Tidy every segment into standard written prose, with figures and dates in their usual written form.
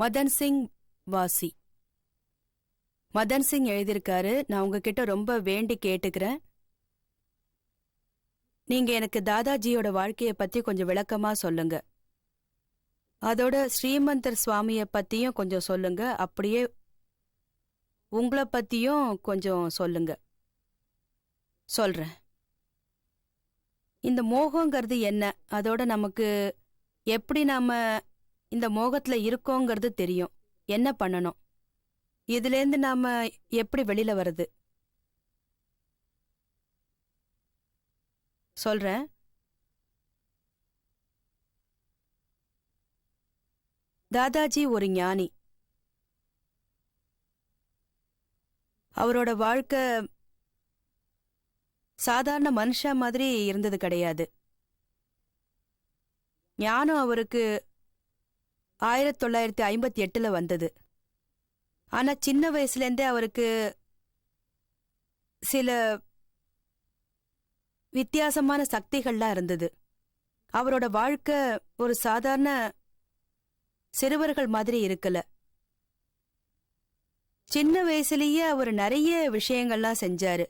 மதன் சிங் வாசி. மதன் சிங் எழுதியிருக்காரு. நான் உங்ககிட்ட ரொம்ப வேண்டி கேட்டுக்கிறேன். நீங்க எனக்கு தாதாஜியோட வாழ்க்கைய பத்தி கொஞ்சம் விளக்கமா சொல்லுங்க. அதோட ஸ்ரீமந்தர் சுவாமிய பத்தியும் கொஞ்சம் சொல்லுங்க. அப்படியே உங்களை பத்தியும் கொஞ்சம் சொல்லுங்க. சொல்றேன். இந்த மோகங்கிறது என்ன, அதோட நமக்கு எப்படி நாம இந்த மோகத்துல இருக்கோங்கிறது தெரியும். என்ன பண்ணணும், இதுலேருந்து நாம எப்படி வெளியில வர்றது சொல்றேன். தாதாஜி ஒரு ஞானி. அவரோட வாழ்க்கை சாதாரண மனுஷா மாதிரி இருந்தது கிடையாது. ஞானம் அவருக்கு 1958 வந்தது. ஆனா சின்ன வயசுலேருந்தே அவருக்கு சில வித்தியாசமான சக்திகள்லாம் இருந்தது. அவரோட வாழ்க்கை ஒரு சாதாரண சிறுவர்கள் மாதிரி இருக்கல. சின்ன வயசுலயே அவர் நிறைய விஷயங்கள்லாம் செஞ்சாரு.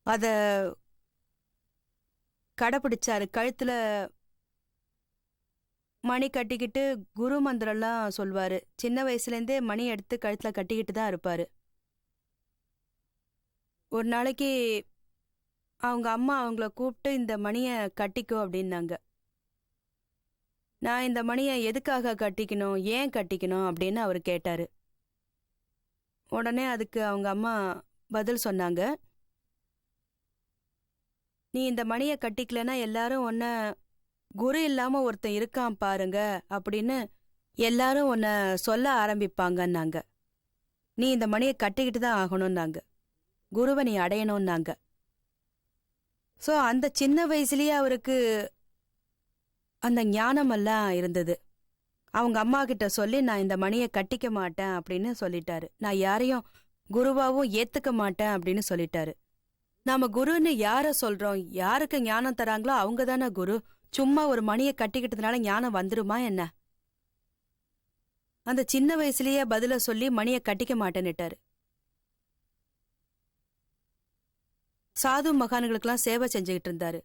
அத கடைபிடிச்சாரு. கழுத்துல மணி கட்டிக்கிட்டு குரு மந்திரம்லாம் சொல்வாரு. சின்ன வயசுலேருந்தே மணி எடுத்து கழுத்துல கட்டிக்கிட்டு தான் இருப்பாரு. ஒரு நாளைக்கு அவங்க அம்மா அவங்கள கூப்பிட்டு இந்த மணியை கட்டிக்கோ அப்படின்னாங்க. நான் இந்த மணியை எதுக்காக கட்டிக்கணும், ஏன் கட்டிக்கணும் அப்படின்னு அவர் கேட்டாரு. உடனே அதுக்கு அவங்க அம்மா பதில் சொன்னாங்க, நீ இந்த மணியை கட்டிக்கலன்னா எல்லாரும் உன்ன குரு இல்லாம ஒருத்தன் இருக்கான் பாருங்க அப்படின்னு எல்லாரும் உன்னை சொல்ல ஆரம்பிப்பாங்கன்னாங்க. நீ இந்த மணியை கட்டிக்கிட்டு தான் ஆகணும்னாங்க. குருவை நீ அடையணும்னாங்க. ஸோ அந்த சின்ன வயசுலயே அவருக்கு அந்த ஞானமெல்லாம் இருந்தது. அவங்க அம்மா கிட்ட சொல்லி நான் இந்த மணியை கட்டிக்க மாட்டேன் அப்படின்னு சொல்லிட்டாரு. நான் யாரையும் குருவாவும் ஏத்துக்க மாட்டேன் அப்படின்னு சொல்லிட்டாரு. நாம குருன்னு யார சொல்றோம், யாருக்கு ஞானம் தராங்களோ அவங்க தானே குரு. சும்மா ஒரு மணியை கட்டிக்கிட்டதுனால ஞானம் வந்துருமா என்ன? அந்த சின்ன வயசுலயே பதில சொல்லி மணியை கட்டிக்க மாட்டேன்னுட்டாரு. சாது மகான்களுக்கெல்லாம் சேவை செஞ்சுக்கிட்டு இருந்தாரு.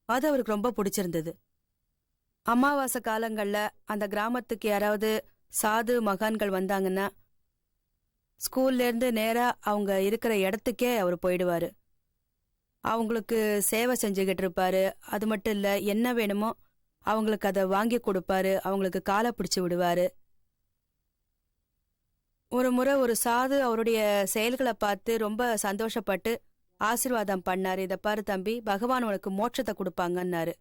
அது அவருக்கு ரொம்ப பிடிச்சிருந்தது. அமாவாசை காலங்கள்ல அந்த கிராமத்துக்கு யாராவது சாது மகான்கள் வந்தாங்கன்னா ஸ்கூல்ல இருந்து நேரா அவங்க இருக்கிற இடத்துக்கே அவர் போயிடுவாரு. அவங்களுக்கு சேவை செஞ்சுக்கிட்டு இருப்பாரு. அது மட்டும் இல்ல, என்ன வேணுமோ அவங்களுக்கு அதை வாங்கி கொடுப்பாரு. அவங்களுக்கு காலை பிடிச்சு விடுவாரு. ஒரு முறை ஒரு சாது அவருடைய செயல்களை பார்த்து ரொம்ப சந்தோஷப்பட்டு ஆசீர்வாதம் பண்ணாரு. இதை பாரு தம்பி, பகவான் உனக்கு மோட்சத்தை கொடுப்பாங்கன்னாரு.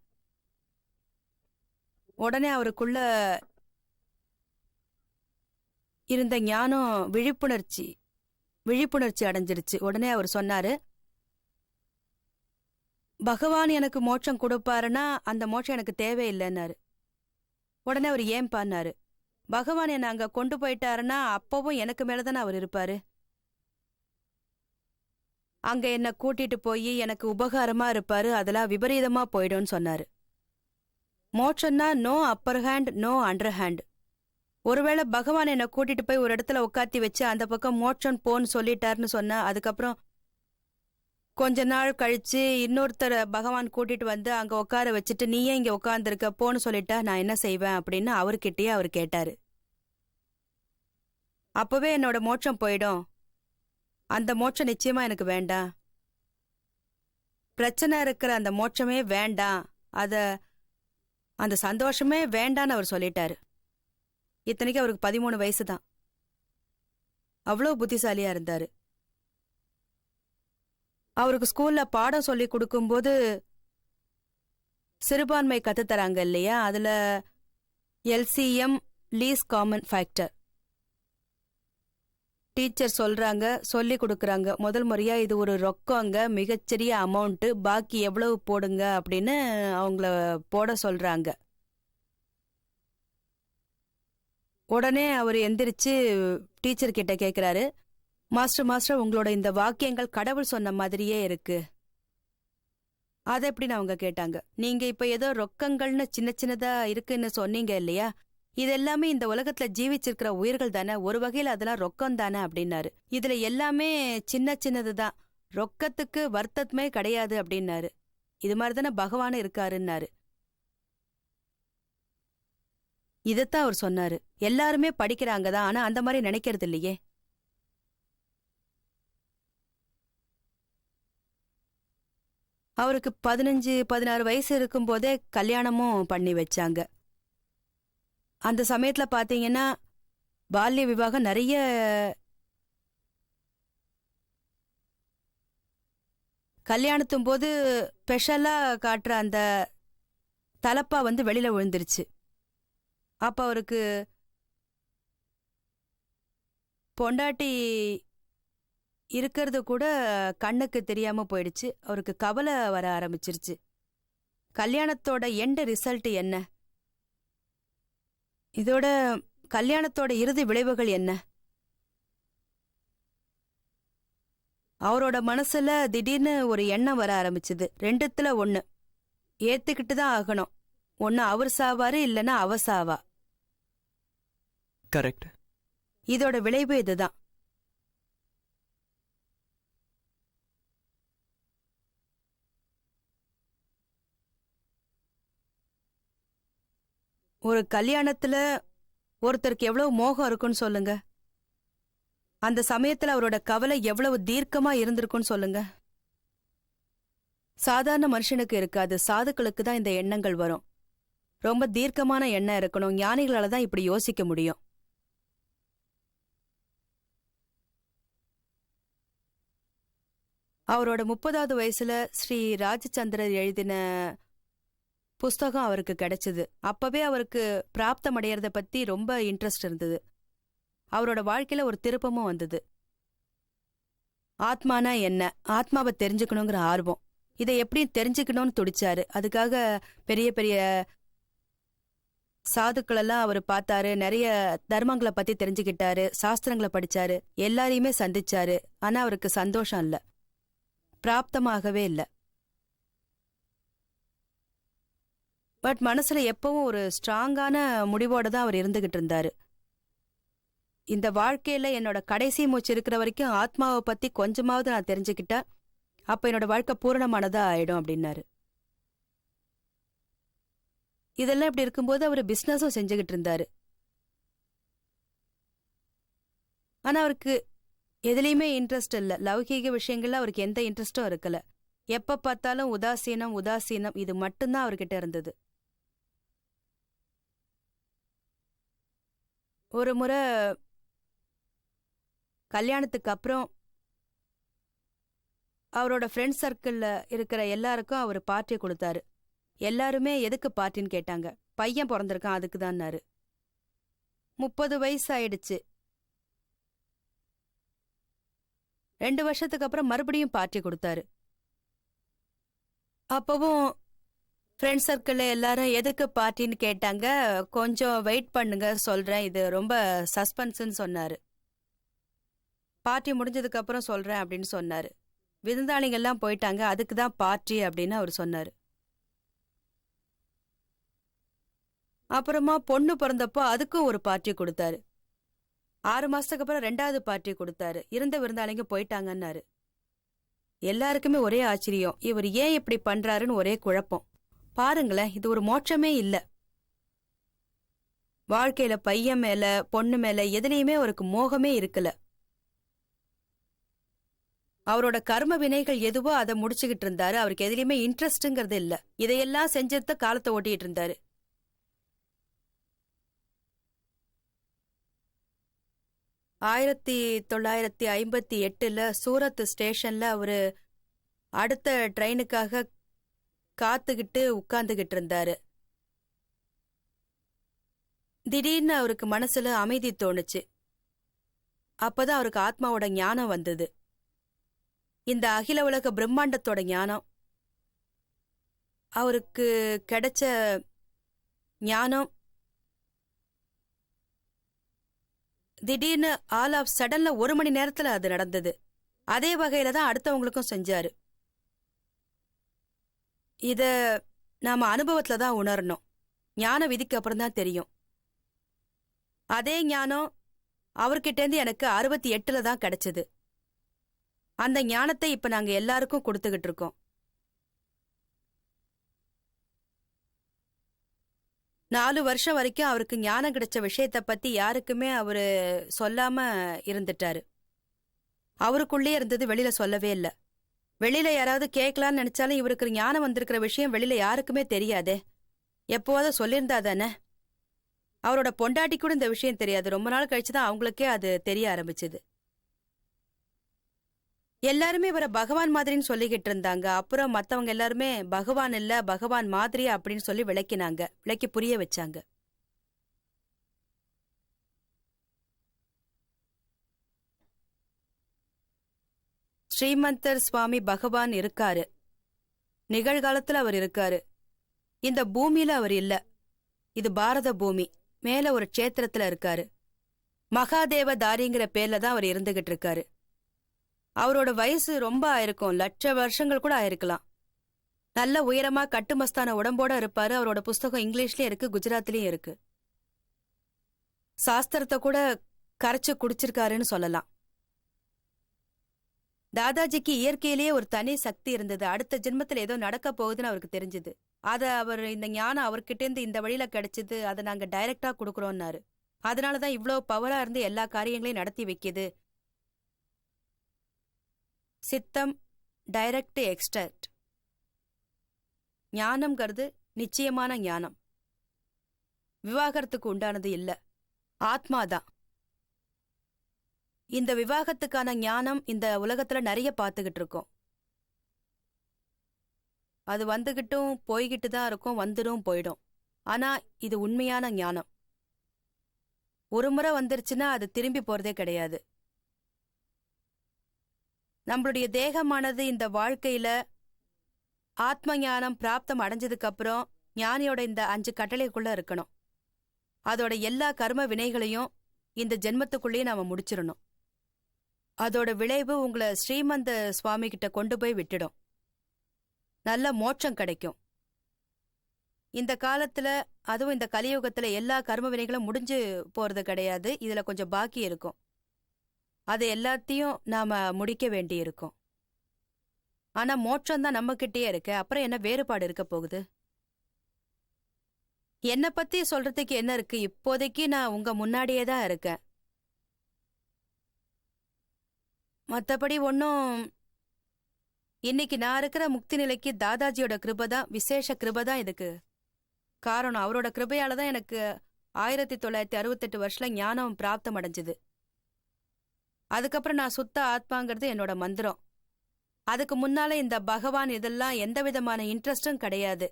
உடனே அவருக்குள்ள இருந்த ஞானம் விழிப்புணர்ச்சி அடைஞ்சிருச்சு. உடனே அவர் சொன்னாரு, பகவான் எனக்கு மோட்சம் கொடுப்பாருன்னா அந்த மோட்சம் எனக்கு தேவையில்லைன்னாரு. உடனே அவர் ஏன் பண்ணாரு, பகவான் என்னை அங்க கொண்டு போயிட்டாருன்னா அப்பவும் எனக்கு மேலதானே அவர் இருப்பாரு. அங்க என்ன கூட்டிட்டு போய் எனக்கு உபகாரமா இருப்பாரு, அதெல்லாம் விபரீதமா போயிடும்னு சொன்னாரு. மோட்சம்னா no upper hand, no under hand. ஒருவேளை பகவான் என்னை கூட்டிட்டு போய் ஒரு இடத்துல உட்காத்தி வச்சு அந்த பக்கம் மோட்சம் போன்னு சொல்லிட்டாருன்னு சொன்னா, அதுக்கப்புறம் கொஞ்ச நாள் கழிச்சு இன்னொருத்தரை பகவான் கூட்டிட்டு வந்து அங்க உட்கார வச்சுட்டு நீயே இங்க உட்கார்ந்துருக்க போன்னு சொல்லிட்டா நான் என்ன செய்வேன் அப்படின்னு அவர்கிட்டயே அவர் கேட்டாரு. அப்பவே என்னோட மோட்சம் போயிடும். அந்த மோட்சம் நிச்சயமா எனக்கு வேண்டாம். பிரச்சனை இருக்கிற அந்த மோட்சமே வேண்டாம், அந்த சந்தோஷமே வேண்டான்னு அவர் சொல்லிட்டாரு. இத்தனைக்கு அவருக்கு 13 வயசு தான். அவ்வளோ புத்திசாலியா இருந்தாரு. அவருக்கு ஸ்கூல்ல பாடம் சொல்லி கொடுக்கும்போது சிறுபான்மை கத்துத்தராங்க இல்லையா, அதுல LCM least common factor teacher சொல்றாங்க, சொல்லி கொடுக்கறாங்க. முதல் முறையா இது ஒரு ரொக்கங்க, மிகச்சிறிய அமௌண்ட், பாக்கி எவ்வளவு போடுங்க அப்படின்னு அவங்கள போட சொல்றாங்க. உடனே அவர் எந்திரிச்சு டீச்சர் கிட்ட கேக்குறாரு, மாஸ்டர் உங்களோட இந்த வாக்கியங்கள் கடவுள் சொன்ன மாதிரியே இருக்கு. அதை எப்படின்னு அவங்க கேட்டாங்க. நீங்க இப்ப ஏதோ ரொக்கங்கள்னு சின்ன சின்னதா இருக்குன்னு சொன்னீங்க இல்லையா, இது எல்லாமே இந்த உலகத்துல ஜீவிச்சிருக்கிற உயிர்கள் தானே, ஒரு வகையில அதெல்லாம் ரொக்கம் தானே அப்படின்னாரு. இதுல எல்லாமே சின்ன சின்னதுதான், ரொக்கத்துக்கு வர்த்தமே கிடையாது அப்படின்னாரு. இது மாதிரி தானே பகவான் இருக்காருன்னாரு. இதத்தான் அவர் சொன்னாரு. எல்லாருமே படிக்கிறாங்க தான், ஆனா அந்த மாதிரி நினைக்கிறது இல்லையே. அவருக்கு 15, 16 வயசு இருக்கும் போதே கல்யாணமும் பண்ணி வச்சாங்க. அந்த சமயத்துல பாத்தீங்கன்னா பால்ய விவாகம் நிறைய. கல்யாணத்தும் போது ஸ்பெஷலா காட்டுற அந்த தலப்பா வெளியில விழுந்துருச்சு. அப்ப அவருக்கு பொண்டாட்டி இருக்கிறது கூட கண்ணுக்கு தெரியாம போயிடுச்சு. அவருக்கு கவலை வர ஆரம்பிச்சிருச்சு. கல்யாணத்தோட எண்ட் ரிசல்ட் என்ன, இதோட கல்யாணத்தோட இறுதி விளைவுகள் என்ன? அவரோட மனசுல திடீர்னு ஒரு எண்ணம் வர ஆரம்பிச்சது. ரெண்டுத்துல ஒண்ணு ஏத்துக்கிட்டு தான் ஆகணும். ஒண்ணு அவர் சாவாரு, இல்லைன்னா அவ சாவா. கரெக்ட். இதோட விளைவு இதுதான். ஒரு கல்யாணத்துல ஒருத்தருக்கு எவ்வளவு மோகம் இருக்குன்னு சொல்லுங்க. அந்த சமயத்துல அவரோட கவலை எவ்வளவு தீர்க்கமா இருந்திருக்குன்னு சொல்லுங்க. சாதாரண மனுஷனுக்கு இருக்காது, சாதுக்களுக்கு தான் இந்த எண்ணங்கள் வரும். ரொம்ப தீர்க்கமான எண்ணம் இருக்கணும். ஞானிகளால தான் இப்படி யோசிக்க முடியும். அவரோட 30வது வயசுல ஸ்ரீ ராஜச்சந்திரர் எழுதின புஸ்தகம் அவருக்கு கிடைச்சது. அப்பவே அவருக்கு பிராப்தம் அடையறத பத்தி ரொம்ப இன்ட்ரெஸ்ட் இருந்தது. அவரோட வாழ்க்கையில ஒரு திருப்பமும் வந்தது. ஆத்மானா என்ன, ஆத்மாவை தெரிஞ்சுக்கணுங்கிற ஆர்வம், இதை எப்படி தெரிஞ்சுக்கணும்னு துடிச்சாரு. அதுக்காக பெரிய பெரிய சாதுக்கள் எல்லாம் அவர் பார்த்தாரு. நிறைய தர்மங்களை பத்தி தெரிஞ்சுக்கிட்டாரு, சாஸ்திரங்களை படிச்சாரு, எல்லாரையுமே சந்திச்சாரு. ஆனா அவருக்கு சந்தோஷம் இல்ல, பிராப்தமாகவே இல்ல. பட் மனசுல எப்பவும் ஒரு ஸ்ட்ராங்கான முடிவோட தான் அவர் இருந்துகிட்டு இருந்தாரு. இந்த வாழ்க்கையில என்னோட கடைசி மூச்சு இருக்கிற வரைக்கும் ஆத்மாவை பத்தி கொஞ்சமாவது நான் தெரிஞ்சுக்கிட்டா அப்ப என்னோட வாழ்க்கை பூரணமானதா ஆயிடும் அப்படின்னாரு. இதெல்லாம் இப்படி இருக்கும்போது அவர் பிசினஸும் செஞ்சுக்கிட்டு இருந்தாரு. ஆனா அவருக்கு எதுலையுமே இன்ட்ரெஸ்ட் இல்ல. லௌகீக விஷயங்கள்ல அவருக்கு எந்த இன்ட்ரெஸ்டும் இருக்கல. எப்ப பார்த்தாலும் உதாசீனம் உதாசீனம், இது மட்டும்தான் அவர்கிட்ட இருந்தது. ஒரு முறை கல்யாணத்துக்கு அப்புறம் அவரோட ஃப்ரெண்ட் சர்க்கிள்ல இருக்கிற எல்லாருக்கும் அவர் பார்ட்டி கொடுத்தாரு. எல்லாருமே எதுக்கு பார்ட்டின்னு கேட்டாங்க. பையன் பிறந்திருக்கான் அதுக்கு தான்னாரு. 30 வயசு ஆயிடுச்சு. 2 வருஷத்துக்கு அப்புறம் மறுபடியும் பார்ட்டி கொடுத்தாரு. அப்பவும் ஃப்ரெண்ட் சர்க்கிள்ல எல்லாரும் எதுக்கு பார்ட்டின்னு கேட்டாங்க. கொஞ்சம் வெயிட் பண்ணுங்க சொல்றேன், இது ரொம்ப சஸ்பென்ஸ்ன்னு சொன்னாரு. பார்ட்டி முடிஞ்சதுக்கு அப்புறம் சொல்றேன் அப்படின்னு சொன்னாரு. விருந்தாளிகள்லாம் போயிட்டாங்க, அதுக்கு தான் பார்ட்டி அப்படின்னு அவர் சொன்னாரு. அப்புறமா பொண்ணு பிறந்தப்போ அதுக்கும் ஒரு பார்ட்டி கொடுத்தாரு. 6 மாசத்துக்கு அப்புறம் 2வது பார்ட்டி கொடுத்தாரு. இருந்த விருந்தாளிங்க போயிட்டாங்கன்னாரு. எல்லாருக்குமே ஒரே ஆச்சரியம், இவர் ஏன் இப்படி பண்றாருன்னு ஒரே குழப்பம். பாருங்களேன், இது ஒரு மோட்சமே இல்ல. வாழ்க்கையில பையன் மேல பொண்ணு மேல எதுலையுமே அவருக்கு மோகமே இருக்கல. அவரோட கர்ம வினைகள் எதுவோ அதை முடிச்சுக்கிட்டு இருந்தாரு. அவருக்கு எதுலையுமே இன்ட்ரெஸ்ட்ங்கிறது இல்ல. இதையெல்லாம் செஞ்சது காலத்தை ஓட்டிட்டு இருந்தாரு. ஆயிரத்தி 1958 சூரத் ஸ்டேஷன்ல அவரு அடுத்த ட்ரெயினுக்காக காத்துக்கிட்டு உட்கார்ந்துகிட்டு இருந்தாரு. திடீர்னு அவருக்கு மனசுல அமைதி தோணுச்சு. அப்பதான் அவருக்கு ஆத்மாவோட ஞானம் வந்தது. இந்த அகில உலக பிரம்மாண்டத்தோட ஞானம். அவருக்கு கிடைச்ச ஞானம் திடீர்னு ஆல் ஆஃப் சடன்ல 1 மணி நேரத்துல அது நடந்தது. அதே வகையில தான் அடுத்தவங்களுக்கும் செஞ்சாரு. இத நாம அனுபவத்துல தான் உணரணும். ஞான விதிக்கு அப்புறம் தான் தெரியும். அதே ஞானம் அவர்கிட்டேருந்து எனக்கு 68ல தான் கிடைச்சது. அந்த ஞானத்தை இப்ப நாங்க எல்லாருக்கும் கொடுத்துக்கிட்டு இருக்கோம். 4 வருஷம் வரைக்கும் அவருக்கு ஞானம் கிடைச்ச விஷயத்த பத்தி யாருக்குமே அவரு சொல்லாம இருந்துட்டாரு. அவருக்குள்ளே இருந்தது, வெளியில சொல்லவே இல்ல. வெளியில யாராவது கேட்கலான்னு நினைச்சாலும் இவருக்கு ஞானம் வந்திருக்கிற விஷயம் வெளியில யாருக்குமே தெரியாதே. எப்போவாத சொல்லியிருந்தா தானே. அவரோட பொண்டாட்டி கூட இந்த விஷயம் தெரியாது. ரொம்ப நாள் கழிச்சுதான் அவங்களுக்கே அது தெரிய ஆரம்பிச்சது. எல்லாருமே இவரை பகவான் மாதிரின்னு சொல்லிக்கிட்டு இருந்தாங்க. அப்புறம் மத்தவங்க எல்லாருமே பகவான் இல்ல, பகவான் மாதிரி அப்படின்னு சொல்லி விளக்கி புரிய வச்சாங்க. ஸ்ரீமந்தர் சுவாமி பகவான் இருக்காரு. நிகழ்காலத்துல அவர் இருக்காரு. இந்த பூமியில அவர் இல்ல. இது பாரத பூமி. மேல ஒரு க்ஷேத்திரத்துல இருக்காரு. மகாதேவ தாரிங்கிற பேர்ல தான் அவர் இருந்துகிட்டு இருக்காரு. அவரோட வயசு ரொம்ப ஆயிருக்கும். லட்ச வருஷங்கள் கூட ஆயிருக்கலாம். நல்ல உயரமா கட்டுமஸ்தான உடம்போட இருப்பாரு. அவரோட புஸ்தகம் இங்கிலீஷ்லயும் இருக்கு, குஜராத்லயும் இருக்கு. சாஸ்திரத்தை கூட கரைச்சு குடிச்சிருக்காருன்னு சொல்லலாம். தாதாஜிக்கு இயற்கையிலேயே ஒரு தனி சக்தி இருந்தது. அடுத்த ஜென்மத்துல ஏதோ நடக்க போகுதுன்னு அவருக்கு தெரிஞ்சது. இந்த ஞானம் அவர்கிட்ட இருந்து இந்த வழியில கிடைச்சது. அதை நாங்க டைரக்டா கொடுக்கறோம்னாரு. அதனாலதான் இவ்வளவு பவரா இருந்து எல்லா காரியங்களையும் நடத்தி வைக்கிது. சித்தம் டைரக்ட் எக்ஸ்ட்ராக்ட். ஞானம்ங்கிறது நிச்சயமான ஞானம். விவாகரத்துக்கு உண்டானது இல்ல, ஆத்மாதான். இந்த விவாகத்துக்கான ஞானம் இந்த உலகத்துல நிறைய பார்த்துக்கிட்டு இருக்கோம். அது வந்துகிட்டும் போய்கிட்டு தான் இருக்கும், வந்துடும் போயிடும். ஆனா இது உண்மையான ஞானம். ஒரு முறை வந்துருச்சுன்னா அது திரும்பி போறதே கிடையாது. நம்மளுடைய தேகமானது இந்த வாழ்க்கையில ஆத்ம ஞானம் பிராப்தம் அடைஞ்சதுக்கு அப்புறம் ஞானியோட இந்த 5 கட்டளைக்குள்ள இருக்கணும். அதோட எல்லா கர்ம வினைகளையும் இந்த ஜென்மத்துக்குள்ளேயே நாம முடிச்சிடணும். அதோட விளைவு உங்களை ஸ்ரீமந்த சுவாமி கிட்ட கொண்டு போய் விட்டுடும். நல்ல மோட்சம் கிடைக்கும். இந்த காலத்துல, அதுவும் இந்த கலியுகத்துல எல்லா கர்ம வினைகளும் முடிஞ்சு போறது கிடையாது. இதுல கொஞ்சம் பாக்கி இருக்கும். அது எல்லாத்தையும் நாம முடிக்க வேண்டி இருக்கும். ஆனா மோட்சம் தான் நம்ம கிட்டயே இருக்கு. அப்புறம் என்ன வேறுபாடு இருக்க போகுது? என்னை பத்தி சொல்றதுக்கு என்ன இருக்கு? இப்போதைக்கு நான் உங்க முன்னாடியே தான் இருக்கேன். மத்தபடி ஒன்னும். இன்னைக்கு நான் இருக்கிற முக்தி நிலைக்கு தாதாஜியோட கிருபதான், விசேஷ கிருபதான் இதுக்கு காரணம். அவரோட கிருபையால தான் எனக்கு 1968 வருஷத்துல ஞானம் பிராப்தம் அடைஞ்சது. அதுக்கப்புறம் நான் சுத்த ஆத்மாங்கிறது என்னோட மந்திரம். அதுக்கு முன்னால இந்த பகவான் இதெல்லாம் எந்த விதமான இன்ட்ரெஸ்டும் கிடையாது.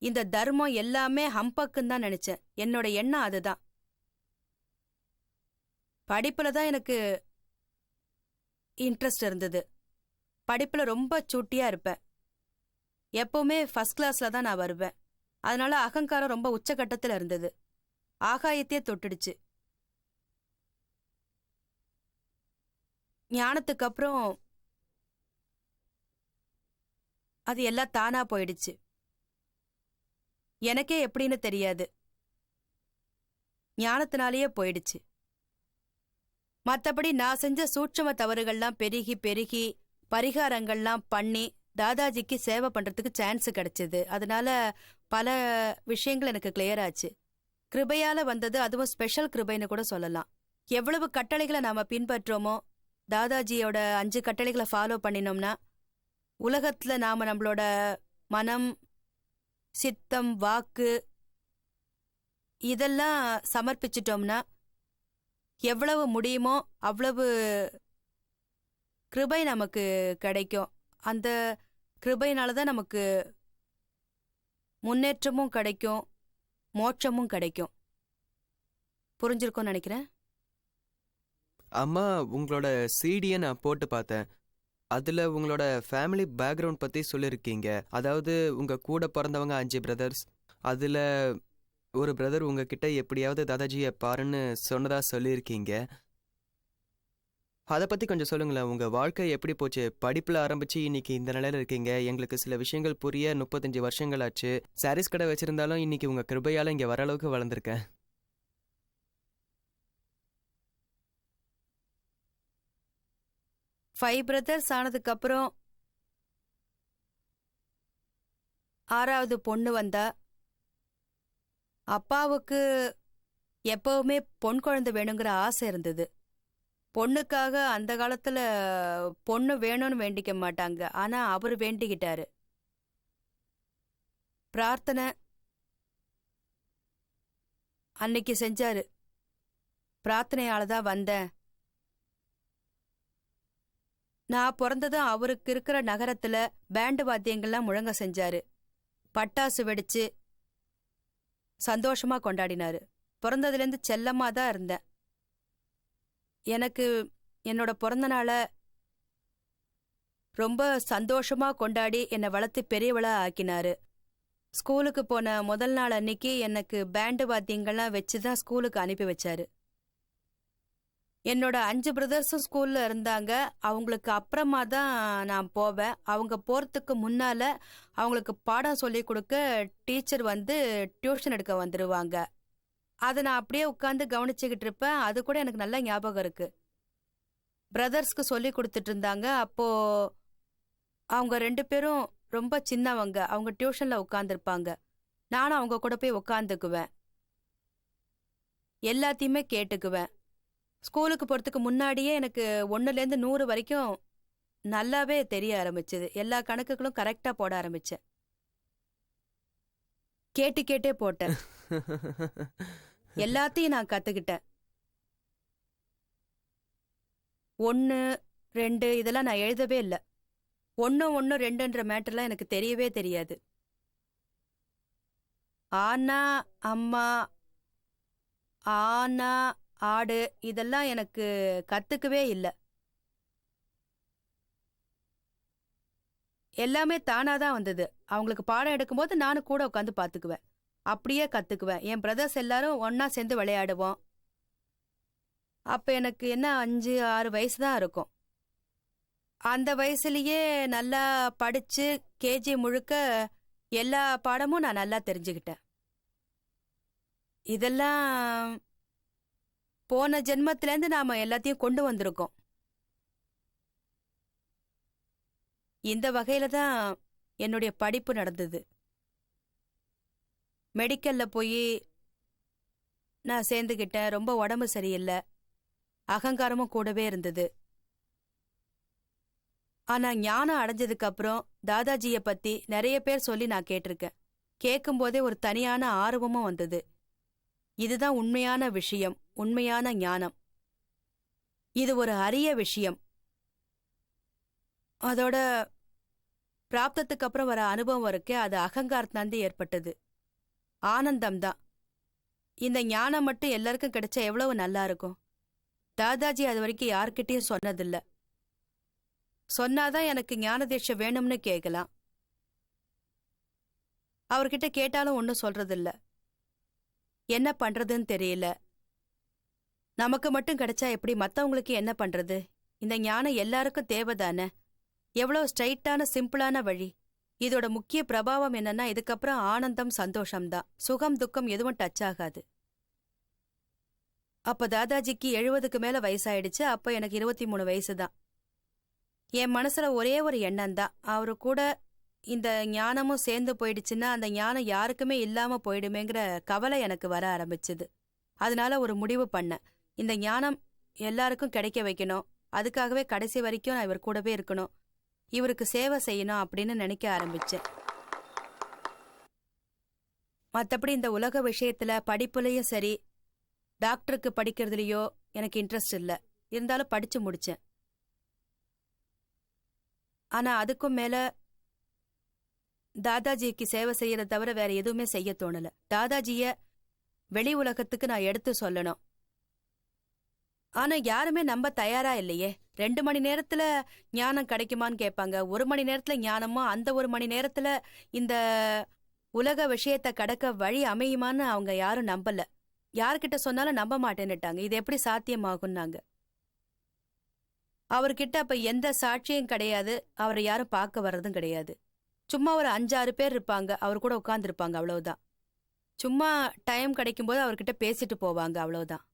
இந்த தர்மம் எல்லாமே ஹம்பக்குன்னு தான் நினைச்சேன். என்னோட எண்ணம் அதுதான். படிப்புல தான் எனக்கு இன்ட்ரெஸ்ட் இருந்தது. படிப்புல ரொம்ப சூட்டியா இருப்பேன். எப்பவுமே ஃபர்ஸ்ட் கிளாஸ்ல தான் நான் வருவேன். அதனால அகங்காரம் ரொம்ப உச்சகட்டத்துல இருந்தது. ஆகாயத்தையே தொட்டுடுச்சு. ஞானத்துக்கு அப்புறம் அது எல்லாம் தானா போயிடுச்சு. எனக்கே எப்படின்னு தெரியாது. ஞானத்தினாலேயே போயிடுச்சு. மத்தபடி நான் செஞ்ச சூட்சும தவறுகள்லாம் பெருகி பெருகி பரிகாரங்கள்லாம் பண்ணி தாதாஜிக்கு சேவை பண்றதுக்கு சான்ஸ் கிடைச்சது. அதனால பல விஷயங்கள் எனக்கு கிளியர் ஆச்சு. கிருபையால வந்தது, அதுவும் ஸ்பெஷல் கிருபைன்னு கூட சொல்லலாம். எவ்வளவு கட்டளைகளை நாம பின்பற்றோமோ, தாதாஜியோட 5 கட்டளைகளை ஃபாலோ பண்ணினோம்னா, உலகத்துல நாம நம்மளோட மனம், சித்தம், வாக்கு இதெல்லாம் சமர்ப்பிச்சிட்டோம்னா எவ்வளவு முடியுமோ அவ்வளவு கிருபை நமக்கு கிடைக்கும். அந்த கிருபையினாலதான் நமக்கு முன்னேற்றமும் கிடைக்கும், மோட்சமும் கிடைக்கும். புரிஞ்சிருக்கும்னு நினைக்கிறேன். அம்மா, உங்களோட சிடியை நான் போட்டு பார்த்தேன். அதில் உங்களோட ஃபேமிலி பேக்ரவுண்ட் பற்றி சொல்லியிருக்கீங்க. அதாவது உங்கள் கூட பிறந்தவங்க 5 பிரதர்ஸ். அதில் ஒரு பிரதர் உங்ககிட்ட எப்படியாவது தாதாஜியை பாருன்னு சொன்னதாக சொல்லியிருக்கீங்க. அதை பற்றி கொஞ்சம் சொல்லுங்களேன். உங்கள் வாழ்க்கை எப்படி போச்சு? படிப்பில் ஆரம்பித்து இன்னைக்கு இந்த நிலையில் இருக்கீங்க. எங்களுக்கு சில விஷயங்கள் புரிய 35 வருஷங்கள் ஆச்சு. சாரீஸ் கடை வச்சுருந்தாலும் இன்னைக்கு உங்கள் கிருபையால் இங்கே வர அளவுக்கு வளர்ந்துருக்கேன். 5 பிரதர்ஸ் ஆனதுக்கு அப்புறம் 6வது பொண்ணு வந்தா. அப்பாவுக்கு எப்பவுமே பொன் குழந்தை வேணுங்கிற ஆசை இருந்தது. பொண்ணுக்காக அந்த காலத்துல பொண்ணு வேணும்னு வேண்டிக்க மாட்டாங்க. ஆனா அவரு வேண்டிக்கிட்டாரு. பிரார்த்தனை அன்னைக்கு செஞ்சாரு. பிரார்த்தனையால தான் வந்தேன். நான் பிறந்ததும் அவருக்கு இருக்கிற நகரத்துல பேண்டு வாத்தியங்கள்லாம் முழங்க செஞ்சாரு. பட்டாசு வெடிச்சு சந்தோஷமா கொண்டாடினாரு. பிறந்ததுலேருந்து செல்லமா தான் இருந்தேன். எனக்கு என்னோட பிறந்த நாளை ரொம்ப சந்தோஷமா கொண்டாடி என்னை வளர்த்து பெரியவளா ஆக்கினாரு. ஸ்கூலுக்கு போன முதல் நாள் அன்னைக்கு எனக்கு பேண்டு வாத்தியங்கள்லாம் வச்சு தான் ஸ்கூலுக்கு அனுப்பி வச்சாரு. என்னோட 5 பிரதர்ஸும் ஸ்கூல்ல இருந்தாங்க. அவங்களுக்கு அப்புறமா தான் நான் போவேன். அவங்க போறதுக்கு முன்னால அவங்களுக்கு பாடம் சொல்லி கொடுக்க டீச்சர் வந்து டியூஷன் எடுக்க வந்துடுவாங்க. அதை நான் அப்படியே உட்காந்து கவனிச்சுக்கிட்டு இருப்பேன். அது கூட எனக்கு நல்ல ஞாபகம் இருக்கு. பிரதர்ஸ்க்கு சொல்லி கொடுத்துட்டு இருந்தாங்க. அப்போ அவங்க 2 பேரும் ரொம்ப சின்னவங்க. அவங்க டியூஷன்ல உட்காந்துருப்பாங்க. நானும் அவங்க கூட போய் உட்காந்துக்குவேன். எல்லாத்தையுமே கேட்டுக்குவேன். ஸ்கூலுக்கு போறதுக்கு முன்னாடியே எனக்கு 1லேருந்து 100 வரைக்கும் நல்லாவே தெரிய ஆரம்பிச்சது. எல்லா கணக்குகளும் கரெக்டா போட ஆரம்பிச்சேன். கேட்டு கேட்டே போட்டேன். எல்லாத்தையும் நான் கத்துக்கிட்டேன். 1, 2 இதெல்லாம் நான் எழுதவே இல்லை. 1, 1, 2ன்ற மேட்டர்லாம் எனக்கு தெரியவே தெரியாது. ஆனா அம்மா, ஆனா ஆடு இதெல்லாம் எனக்கு கத்துக்கவே இல்லை. எல்லாமே தானாதான் வந்தது. அவங்களுக்கு பாடம் எடுக்கும்போது நானும் கூட உட்காந்து பாத்துக்குவேன். அப்படியே கத்துக்குவேன். என் பிரதர்ஸ் எல்லாரும் ஒன்னா சேர்ந்து விளையாடுவோம். அப்ப எனக்கு என்ன 5, 6 வயசு தான் இருக்கும். அந்த வயசுலயே நல்லா படிச்சு கேஜி முழுக்க எல்லா பாடமும் நான் நல்லா தெரிஞ்சுக்கிட்டேன். இதெல்லாம் போன ஜென்மத்திலேருந்து நாம எல்லாத்தையும் கொண்டு வந்திருக்கோம். இந்த வகையில தான் என்னுடைய படிப்பு நடந்தது. மெடிக்கல்ல போய் நான் சேர்ந்துக்கிட்டேன். ரொம்ப உடம்பு சரியில்லை. அகங்காரமும் கூடவே இருந்தது. ஆனா ஞானம் அடைஞ்சதுக்கு அப்புறம் தாதாஜியை பத்தி நிறைய பேர் சொல்லி நான் கேட்டிருக்கேன். கேட்கும்போதே ஒரு தனியான ஆர்வமும் வந்தது. இதுதான் உண்மையான விஷயம், உண்மையான ஞானம். இது ஒரு அரிய விஷயம். அதோட பிராப்தத்துக்கு அப்புறம் வர அனுபவம் இருக்கே, அது அகங்காரத்தினாந்து ஏற்பட்டது. ஆனந்தம்தான். இந்த ஞானம் மட்டும் எல்லாருக்கும் கிடைச்சா எவ்வளவு நல்லா இருக்கும். தாதாஜி அது வரைக்கும் யார்கிட்டயும் சொன்னதில்ல. சொன்னாதான் எனக்கு ஞான தீட்சை வேணும்னு கேட்கலாம். அவர்கிட்ட கேட்டாலும் ஒன்னும் சொல்றதில்ல. என்ன பண்றதுன்னு தெரியல. நமக்கு மட்டும் கிடைச்சா எப்படி, மத்தவங்களுக்கு என்ன பண்றது? இந்த ஞானம் எல்லாருக்கும் தேவைதானே? எவ்வளவு ஸ்ட்ரைட்டான சிம்பிளான வழி. இதோட முக்கிய பிரபாவம் என்னன்னா, இதுக்கப்புறம் ஆனந்தம், சந்தோஷம்தான். சுகம் துக்கம் எதுவும் டச் ஆகாது. அப்ப தாதாஜிக்கு 70க்கு மேல வயசாயிடுச்சு. அப்ப எனக்கு 23 வயசுதான். என் மனசுல ஒரே ஒரு எண்ணம் தான், அவரு கூட இந்த ஞானமும் சேர்ந்து போயிடுச்சுன்னா அந்த ஞானம் யாருக்குமே இல்லாம போயிடுமேங்கிற கவலை எனக்கு வர ஆரம்பிச்சுது. அதனால ஒரு முடிவு பண்ணேன். இந்த ஞானம் எல்லாருக்கும் கிடைக்க வைக்கணும். அதுக்காகவே கடைசி வரைக்கும் நான் இவர் கூடவே இருக்கணும். இவருக்கு சேவை செய்யணும் அப்படின்னு நினைக்க ஆரம்பிச்சேன். மற்றபடி இந்த உலக விஷயத்துல படிப்புலயும் சரி, டாக்டருக்கு படிக்கிறதுலயோ எனக்கு இன்ட்ரெஸ்ட் இல்லை. இருந்தாலும் படிச்சு முடிச்சேன். ஆனா அதுக்கும் மேல தாதாஜிக்கு சேவை செய்யறத தவிர வேற எதுவுமே செய்ய தோணல. தாதாஜிய வெளி உலகத்துக்கு நான் எடுத்து சொல்லணும். ஆனா யாருமே நம்ப தயாரா இல்லையே. 2 மணி நேரத்துல ஞானம் கிடைக்குமான்னு கேட்பாங்க. 1 மணி நேரத்துல ஞானமோ, அந்த 1 மணி நேரத்துல இந்த உலக விஷயத்தை கடக்க வழி அமையுமான்னு அவங்க யாரும் நம்பல. யார்கிட்ட சொன்னாலும் நம்ப மாட்டேன்னுட்டாங்க. இது எப்படி சாத்தியமாகும்னாங்க. அவர்கிட்ட அப்ப எந்த சாட்சியும் கிடையாது. அவரை யாரும் பார்க்க வர்றதும் கிடையாது. சும்மா ஒரு 5, 6 பேர் இருப்பாங்க. அவர் கூட உட்கார்ந்துருப்பாங்க, அவ்வளவுதான். சும்மா டைம் கிடைக்கும்போது அவர்கிட்ட பேசிட்டு போவாங்க, அவ்வளவுதான்.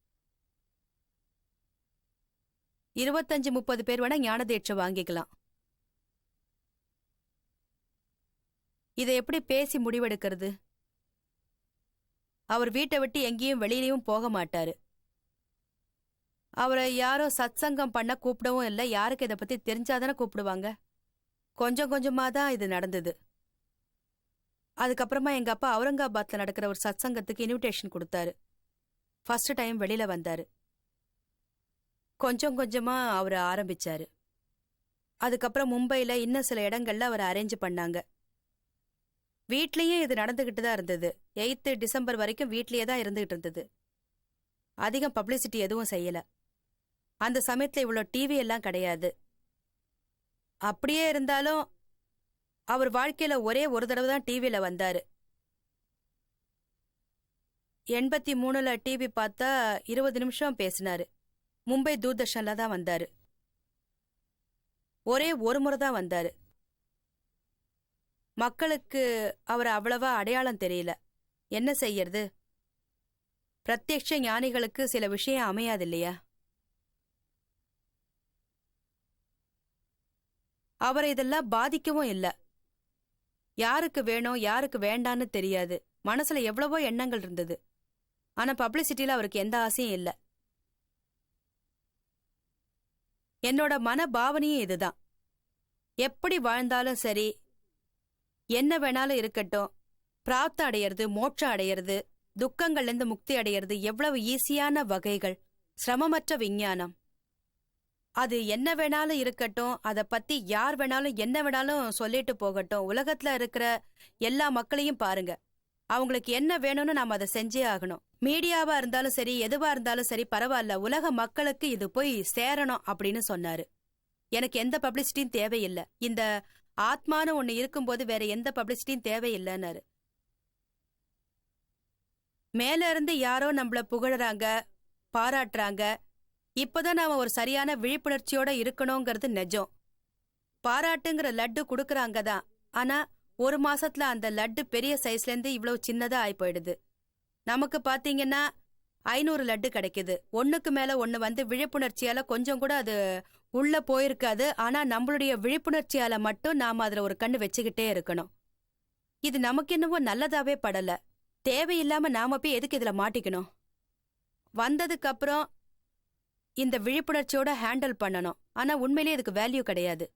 25-30 பேர் வேணா ஞான தீட்சை வாங்கிக்கலாம். இதை எப்படி பேசி முடிவெடுக்கிறது? அவர் வீட்டை விட்டு எங்கேயும் வெளியிலயும் போக மாட்டாரு. அவரை யாரோ சத்சங்கம் பண்ண கூப்பிடவும் இல்லை. யாருக்கு இதை பத்தி தெரிஞ்சாதானே கூப்பிடுவாங்க. கொஞ்சம் கொஞ்சமா தான் இது நடந்தது. அதுக்கப்புறமா எங்க அப்பா அவுரங்காபாத்ல நடக்கிற ஒரு சத்சங்கத்துக்கு இன்விடேஷன் கொடுத்தாரு. ஃபர்ஸ்ட் டைம் வெளியில வந்தாரு. கொஞ்சம் கொஞ்சமா அவர் ஆரம்பிச்சாரு. அதுக்கப்புறம் மும்பைல இன்னும் சில இடங்கள்ல அவர் அரேஞ்ச் பண்ணாங்க. வீட்லயும் இது நடந்துகிட்டு தான் இருந்தது. 8 டிசம்பர் வரைக்கும் வீட்லயே தான் இருந்துகிட்டு இருந்தது. அதிகம் பப்ளிசிட்டி எதுவும் செய்யல. அந்த சமயத்துல இவ்வளோ டிவி எல்லாம் கிடையாது. அப்படியே இருந்தாலும் அவர் வாழ்க்கையில ஒரே ஒரு தடவை தான் டிவியில வந்தாரு. 83ல டிவி பார்த்தா 20 நிமிஷம் பேசினாரு. மும்பை தூர்தர்ஷன்ல தான் வந்தாரு. ஒரே ஒரு முறை தான் வந்தாரு. மக்களுக்கு அவர் அவ்வளவா அடையாளம் தெரியல. என்ன செய்யறது? பிரத்யக்ஷ ஞானிகளுக்கு சில விஷயம் அமையாது இல்லையா? அவரை இதெல்லாம் பாதிக்கவும் இல்லை. யாருக்கு வேணும் யாருக்கு வேண்டான்னு தெரியாது. மனசுல எவ்வளவோ எண்ணங்கள் இருந்தது. ஆனா பப்ளிசிட்டியில அவருக்கு எந்த ஆசையும் இல்லை. என்னோட மன பாவனையும் இதுதான். எப்படி வாழ்ந்தாலும் சரி, என்ன வேணாலும் இருக்கட்டும், பிராப்தம் அடையிறது, மோட்சம் அடையிறது, துக்கங்கள்ல இருந்து முக்தி அடையிறது எவ்வளவு ஈஸியான வகைகள். சிரமமற்ற விஞ்ஞானம். அது என்ன வேணாலும் இருக்கட்டும், அதை பத்தி யார் வேணாலும் என்ன வேணாலும் சொல்லிட்டு போகட்டும். உலகத்துல இருக்கிற எல்லா மக்களையும் பாருங்க. அவங்களுக்கு என்ன வேணும்னு நாம அதை செஞ்சே ஆகணும். மீடியாவா இருந்தாலும் சரி, எதுவா இருந்தாலும் சரி, பரவாயில்ல, உலக மக்களுக்கு இது போய் சேரணும் அப்படின்னு சொன்னாரு. எனக்கு எந்த பப்ளிசிட்டியும் தேவையில்லை. இந்த ஆத்மானு ஒண்ணு இருக்கும்போது வேற எந்த பப்ளிசிட்டியும் தேவையில்லைன்னாரு. மேல இருந்து யாரோ நம்மள புகழறாங்க, பாராட்டுறாங்க. இப்பதான் நாம ஒரு சரியான விழிப்புணர்ச்சியோட இருக்கணுங்கிறது நிஜம். பாராட்டுங்கிற லட்டு குடுக்கறாங்க தான். ஆனா ஒரு மாசத்துல அந்த லட்டு பெரிய சைஸ்ல இருந்து இவ்வளவு சின்னதா ஆயி போயிடுது. நமக்கு பாத்தீங்கன்னா 500 லட்டு கிடைக்குது. ஒண்ணுக்கு மேல ஒண்ணு வந்து விழிப்புணர்ச்சியால கொஞ்சம் கூட அது உள்ள போயிருக்காது. ஆனா நம்மளுடைய விழிப்புணர்ச்சியால மட்டும் நாம அதுல ஒரு கண்ணு வச்சுக்கிட்டே இருக்கணும். இது நமக்கு என்னவோ நல்லதாவே படல. தேவையில்லாம நாம போய் எதுக்கு இதுல மாட்டிக்கணும்? வந்ததுக்கு அப்புறம் இந்த விழிப்புணர்ச்சியோட ஹேண்டில் பண்ணணும். ஆனா உண்மையிலேயே இதுக்கு வேல்யூ கிடையாது.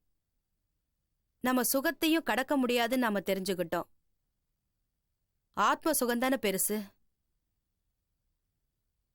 நம்ம சுகத்தையும் கடக்க முடியாதுன்னு நாம தெரிஞ்சுக்கிட்டோம். ஆத்ம சுகம்தானே பெருசு.